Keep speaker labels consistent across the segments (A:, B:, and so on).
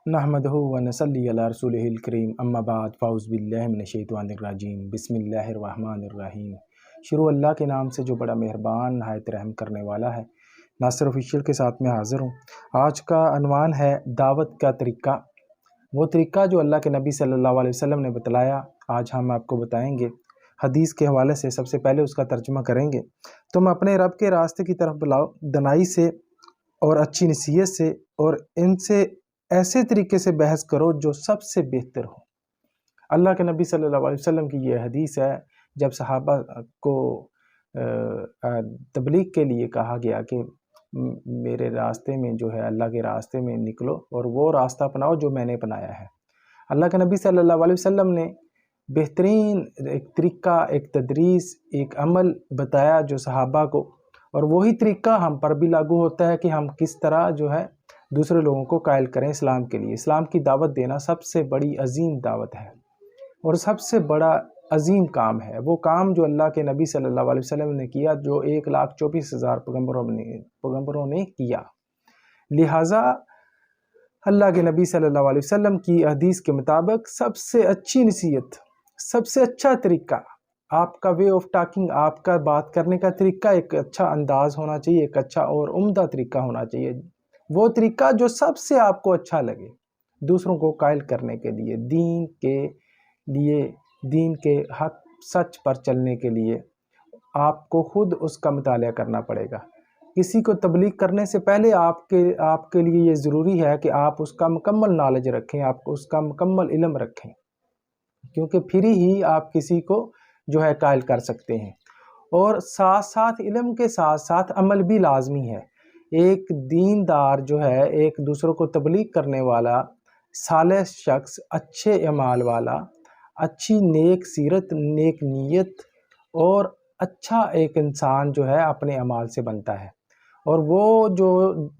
A: نحمدہ و نصلی علی رسولہ الکریم اما بعد فاعوذ باللہ من الشیطان الرجیم بسم اللہ الرحمن الرحیم۔ شروع اللہ کے نام سے جو بڑا مہربان نہایت رحم کرنے والا ہے۔ ناصر آفیشیل کے ساتھ میں حاضر ہوں۔ آج کا عنوان ہے دعوت کا طریقہ، وہ طریقہ جو اللہ کے نبی صلی اللہ علیہ وسلم نے بتلایا، آج ہم آپ کو بتائیں گے۔ حدیث کے حوالے سے سب سے پہلے اس کا ترجمہ کریں گے۔ تم اپنے رب کے راستے کی طرف بلاؤ، دنائی سے اور اچھی نصیحت سے، اور ان سے ایسے طریقے سے بحث کرو جو سب سے بہتر ہو۔ اللہ کے نبی صلی اللہ علیہ وسلم کی یہ حدیث ہے۔ جب صحابہ کو تبلیغ کے لیے کہا گیا کہ میرے راستے میں جو ہے اللہ کے راستے میں نکلو اور وہ راستہ اپناؤ جو میں نے اپنایا ہے، اللہ کے نبی صلی اللہ علیہ وسلم نے بہترین ایک طریقہ، ایک تدریس، ایک عمل بتایا جو صحابہ کو، اور وہی طریقہ ہم پر بھی لاگو ہوتا ہے کہ ہم کس طرح جو ہے دوسرے لوگوں کو قائل کریں اسلام کے لیے۔ اسلام کی دعوت دینا سب سے بڑی عظیم دعوت ہے اور سب سے بڑا عظیم کام ہے۔ وہ کام جو اللہ کے نبی صلی اللہ علیہ وسلم نے کیا، جو 1,24,000 پیغمبروں نے کیا۔ لہٰذا اللہ کے نبی صلی اللہ علیہ وسلم کی حدیث کے مطابق سب سے اچھی نصیحت، سب سے اچھا طریقہ، آپ کا وے آف ٹاکنگ، آپ کا بات کرنے کا طریقہ ایک اچھا انداز ہونا چاہیے، ایک اچھا اور عمدہ طریقہ ہونا چاہیے۔ وہ طریقہ جو سب سے آپ کو اچھا لگے دوسروں کو قائل کرنے کے لیے، دین کے حق سچ پر چلنے کے لیے آپ کو خود اس کا مطالعہ کرنا پڑے گا۔ کسی کو تبلیغ کرنے سے پہلے آپ کے لیے یہ ضروری ہے کہ آپ اس کا مکمل نالج رکھیں، آپ کو اس کا مکمل علم رکھیں، کیونکہ پھر ہی آپ کسی کو جو ہے قائل کر سکتے ہیں۔ اور ساتھ ساتھ علم کے ساتھ ساتھ عمل بھی لازمی ہے۔ ایک دیندار جو ہے، ایک دوسروں کو تبلیغ کرنے والا، صالح شخص، اچھے اعمال والا، اچھی نیک سیرت، نیک نیت اور اچھا ایک انسان جو ہے اپنے اعمال سے بنتا ہے۔ اور وہ جو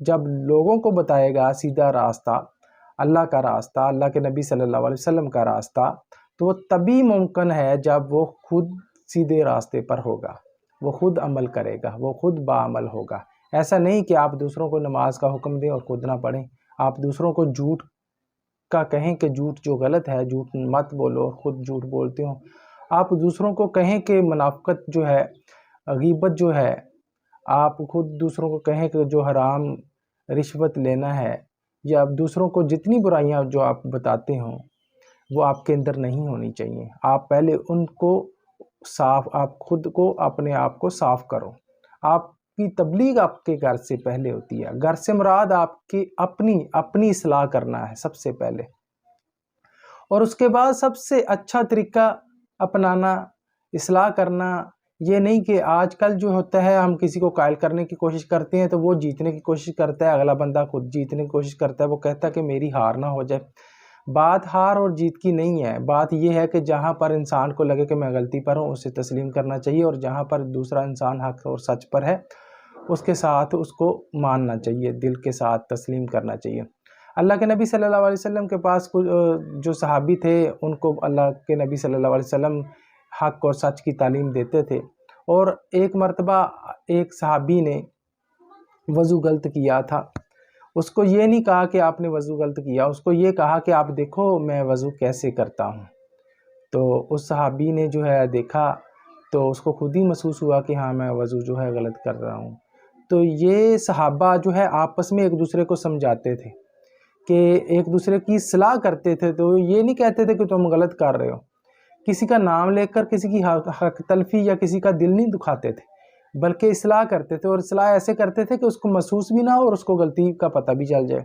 A: جب لوگوں کو بتائے گا سیدھا راستہ، اللہ کا راستہ، اللہ کے نبی صلی اللہ علیہ وسلم کا راستہ، تو وہ تبھی ممکن ہے جب وہ خود سیدھے راستے پر ہوگا، وہ خود عمل کرے گا، وہ خود باعمل ہوگا۔ ایسا نہیں کہ آپ دوسروں کو نماز کا حکم دیں اور خود نہ پڑھیں، آپ دوسروں کو جھوٹ کا کہیں کہ جھوٹ جو غلط ہے، جھوٹ مت بولو، خود جھوٹ بولتے ہو۔ آپ دوسروں کو کہیں کہ منافقت جو ہے، غیبت جو ہے، آپ خود دوسروں کو کہیں کہ جو حرام رشوت لینا ہے، یا دوسروں کو جتنی برائیاں جو آپ بتاتے ہوں وہ آپ کے اندر نہیں ہونی چاہیے۔ آپ پہلے ان کو آپ خود کو، اپنے آپ کو صاف کرو۔ آپ کی تبلیغ آپ کے گھر سے پہلے ہوتی ہے۔ گھر سے مراد آپ کی اپنی اصلاح کرنا ہے سب سے پہلے، اور اس کے بعد سب سے اچھا طریقہ اپنانا، اصلاح کرنا۔ یہ نہیں کہ آج کل جو ہوتا ہے ہم کسی کو قائل کرنے کی کوشش کرتے ہیں تو وہ جیتنے کی کوشش کرتا ہے، اگلا بندہ خود جیتنے کی کوشش کرتا ہے، وہ کہتا ہے کہ میری ہار نہ ہو جائے۔ بات ہار اور جیت کی نہیں ہے، بات یہ ہے کہ جہاں پر انسان کو لگے کہ میں غلطی پر ہوں اسے تسلیم کرنا چاہیے، اور جہاں پر دوسرا انسان حق اور سچ پر ہے اس کے ساتھ اس کو ماننا چاہیے، دل کے ساتھ تسلیم کرنا چاہیے۔ اللہ کے نبی صلی اللہ علیہ وسلم کے پاس جو صحابی تھے ان کو اللہ کے نبی صلی اللہ علیہ وسلم حق اور سچ کی تعلیم دیتے تھے، اور ایک مرتبہ ایک صحابی نے وضو غلط کیا تھا۔ اس کو یہ نہیں کہا کہ آپ نے وضو غلط کیا، اس کو یہ کہا کہ آپ دیکھو میں وضو کیسے کرتا ہوں۔ تو اس صحابی نے جو ہے دیکھا تو اس کو خود ہی محسوس ہوا کہ ہاں میں وضو جو ہے غلط کر رہا ہوں۔ تو یہ صحابہ جو ہے آپس میں ایک دوسرے کو سمجھاتے تھے، کہ ایک دوسرے کی اصلاح کرتے تھے، تو یہ نہیں کہتے تھے کہ تم غلط کر رہے ہو۔ کسی کا نام لے کر کسی کی حق تلفی یا کسی کا دل نہیں دکھاتے تھے، بلکہ اصلاح کرتے تھے، اور اصلاح ایسے کرتے تھے کہ اس کو محسوس بھی نہ ہو اور اس کو غلطی کا پتہ بھی چل جائے۔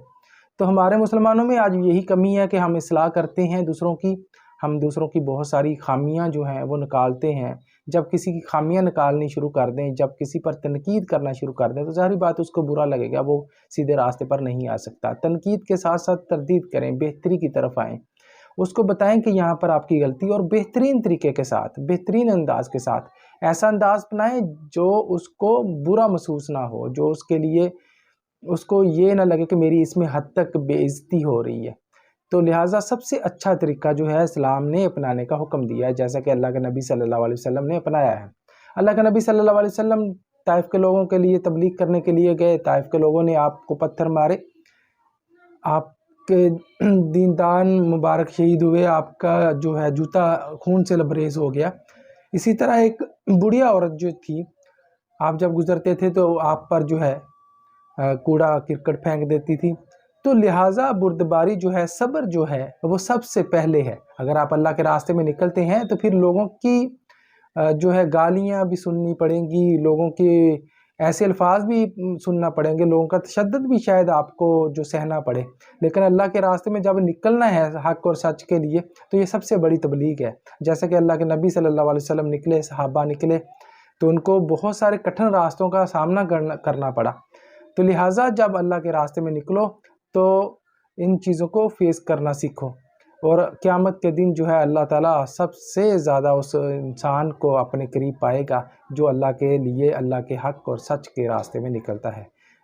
A: تو ہمارے مسلمانوں میں آج یہی کمی ہے کہ ہم اصلاح کرتے ہیں دوسروں کی، ہم دوسروں کی بہت ساری خامیاں جو ہیں وہ نکالتے ہیں۔ جب کسی کی خامیاں نکالنی شروع کر دیں، جب کسی پر تنقید کرنا شروع کر دیں، تو ظاہری بات اس کو برا لگے گا، وہ سیدھے راستے پر نہیں آ سکتا۔ تنقید کے ساتھ ساتھ تردید کریں، بہتری کی طرف آئیں، اس کو بتائیں کہ یہاں پر آپ کی غلطی، اور بہترین طریقے کے ساتھ، بہترین انداز کے ساتھ ایسا انداز اپنائیں جو اس کو برا محسوس نہ ہو، جو اس کے لیے اس کو یہ نہ لگے کہ میری اس میں حد تک بے عزتی ہو رہی ہے۔ تو لہٰذا سب سے اچھا طریقہ جو ہے اسلام نے اپنانے کا حکم دیا ہے، جیسا کہ اللہ کے نبی صلی اللہ علیہ وسلم نے اپنایا ہے۔ اللہ کے نبی صلی اللہ علیہ وسلم طائف کے لوگوں کے لیے تبلیغ کرنے کے لیے گئے، طائف کے لوگوں نے آپ کو پتھر مارے، آپ کہ دیندان مبارک شہید ہوئے، آپ کا جو ہے جوتا خون سے لبریز ہو گیا۔ اسی طرح ایک بڑھیا عورت جو تھی، آپ جب گزرتے تھے تو آپ پر جو ہے کوڑا کرکٹ پھینک دیتی تھی۔ تو لہٰذا بردباری جو ہے، صبر جو ہے وہ سب سے پہلے ہے۔ اگر آپ اللہ کے راستے میں نکلتے ہیں تو پھر لوگوں کی جو ہے گالیاں بھی سننی پڑیں گی، لوگوں کے ایسے الفاظ بھی سننا پڑیں گے، لوگوں کا تشدد بھی شاید آپ کو جو سہنا پڑے، لیکن اللہ کے راستے میں جب نکلنا ہے حق اور سچ کے لیے تو یہ سب سے بڑی تبلیغ ہے۔ جیسے کہ اللہ کے نبی صلی اللہ علیہ وسلم نکلے، صحابہ نکلے تو ان کو بہت سارے کٹھن راستوں کا سامنا کرنا پڑا۔ تو لہٰذا جب اللہ کے راستے میں نکلو تو ان چیزوں کو فیس کرنا سیکھو، اور قیامت کے دن جو ہے اللہ تعالیٰ سب سے زیادہ اس انسان کو اپنے قریب پائے گا جو اللہ کے لیے، اللہ کے حق اور سچ کے راستے میں نکلتا ہے۔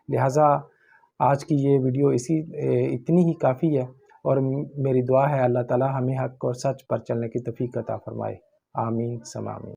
A: لہٰذا آج کی یہ ویڈیو اتنی ہی کافی ہے، اور میری دعا ہے اللہ تعالیٰ ہمیں حق اور سچ پر چلنے کی توفیق عطا فرمائے۔ آمین ثم آمین۔